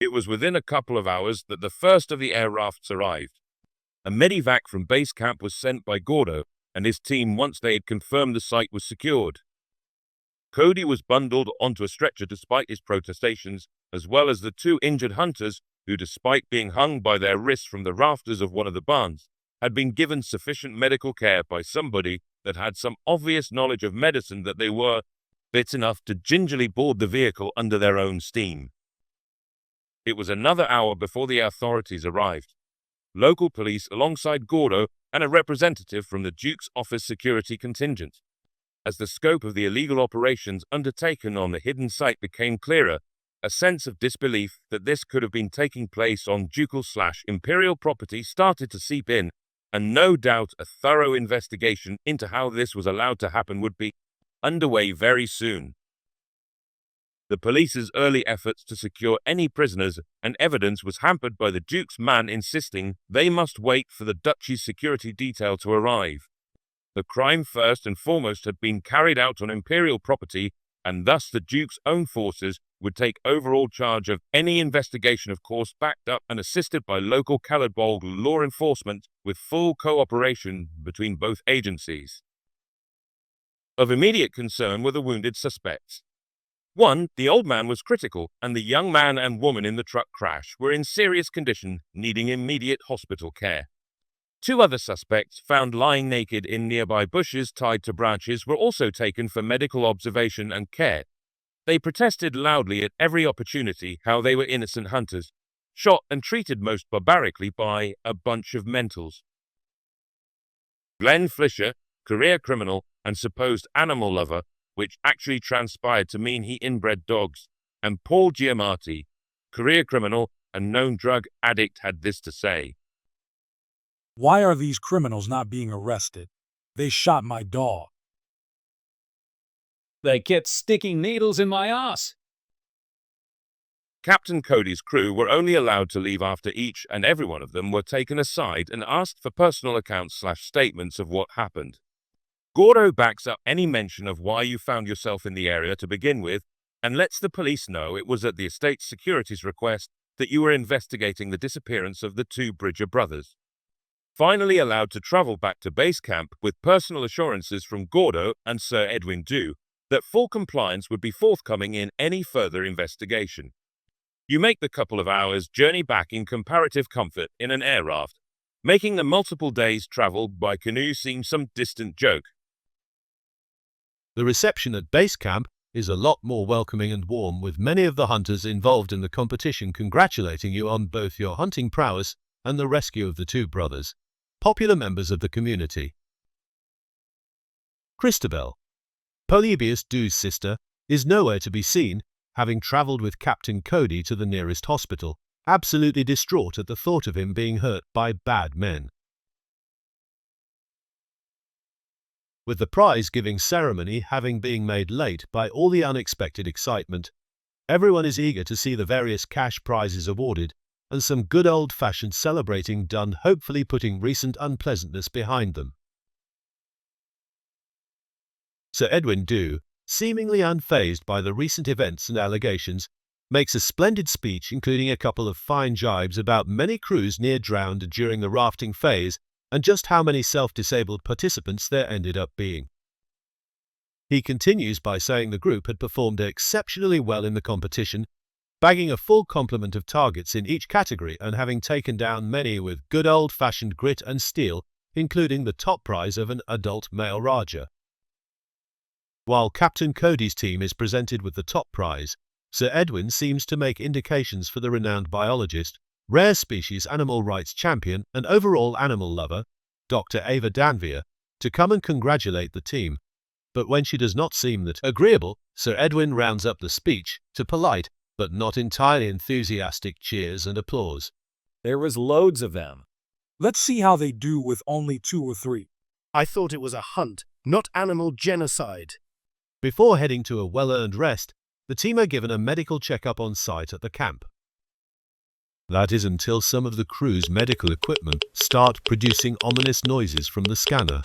It was within a couple of hours that the first of the air rafts arrived. A medivac from base camp was sent by Gordo and his team once they had confirmed the site was secured. Cody was bundled onto a stretcher despite his protestations, as well as the two injured hunters who, despite being hung by their wrists from the rafters of one of the barns, had been given sufficient medical care by somebody that had some obvious knowledge of medicine that they were fit enough to gingerly board the vehicle under their own steam. It was another hour before the authorities arrived. Local police alongside Gordo and a representative from the Duke's office security contingent. As the scope of the illegal operations undertaken on the hidden site became clearer, a sense of disbelief that this could have been taking place on ducal/imperial property started to seep in, and no doubt a thorough investigation into how this was allowed to happen would be underway very soon. The police's early efforts to secure any prisoners and evidence was hampered by the Duke's man insisting they must wait for the Duchy's security detail to arrive. The crime first and foremost had been carried out on Imperial property, and thus the Duke's own forces would take overall charge of any investigation, of course backed up and assisted by local Calidbolg law enforcement with full cooperation between both agencies. Of immediate concern were the wounded suspects. One, the old man was critical, and the young man and woman in the truck crash were in serious condition, needing immediate hospital care. Two other suspects, found lying naked in nearby bushes tied to branches, were also taken for medical observation and care. They protested loudly at every opportunity how they were innocent hunters, shot and treated most barbarically by a bunch of mentals. Glenn Flisher, career criminal and supposed animal lover, which actually transpired to mean he inbred dogs, and Paul Giamatti, career criminal and known drug addict, had this to say. Why are these criminals not being arrested? They shot my dog. They kept sticking needles in my ass. Captain Cody's crew were only allowed to leave after each and every one of them were taken aside and asked for personal accounts/statements of what happened. Gordo backs up any mention of why you found yourself in the area to begin with, and lets the police know it was at the estate's security's request that you were investigating the disappearance of the two Bridger brothers. Finally allowed to travel back to base camp with personal assurances from Gordo and Sir Edwin Dew that full compliance would be forthcoming in any further investigation. You make the couple of hours journey back in comparative comfort in an air raft, making the multiple days travel by canoe seem some distant joke. The reception at base camp is a lot more welcoming and warm, with many of the hunters involved in the competition congratulating you on both your hunting prowess and the rescue of the two brothers, popular members of the community. Christabel, Polybius Dew's sister, is nowhere to be seen, having travelled with Captain Cody to the nearest hospital, absolutely distraught at the thought of him being hurt by bad men. With the prize-giving ceremony having been made late by all the unexpected excitement, everyone is eager to see the various cash prizes awarded and some good old-fashioned celebrating done, hopefully putting recent unpleasantness behind them. Sir Edwin Dew, seemingly unfazed by the recent events and allegations, makes a splendid speech including a couple of fine jibes about many crews near drowned during the rafting phase and just how many self-disabled participants there ended up being. He continues by saying the group had performed exceptionally well in the competition, bagging a full complement of targets in each category and having taken down many with good old-fashioned grit and steel, including the top prize of an adult male Raja. While Captain Cody's team is presented with the top prize, Sir Edwin seems to make indications for the renowned biologist, rare species animal rights champion and overall animal lover, Dr. Ava Danvier, to come and congratulate the team. But when she does not seem that agreeable, Sir Edwin rounds up the speech to polite but not entirely enthusiastic cheers and applause. There was loads of them. Let's see how they do with only 2 or 3. I thought it was a hunt, not animal genocide. Before heading to a well-earned rest, the team are given a medical checkup on site at the camp. That is until some of the crew's medical equipment start producing ominous noises from the scanner.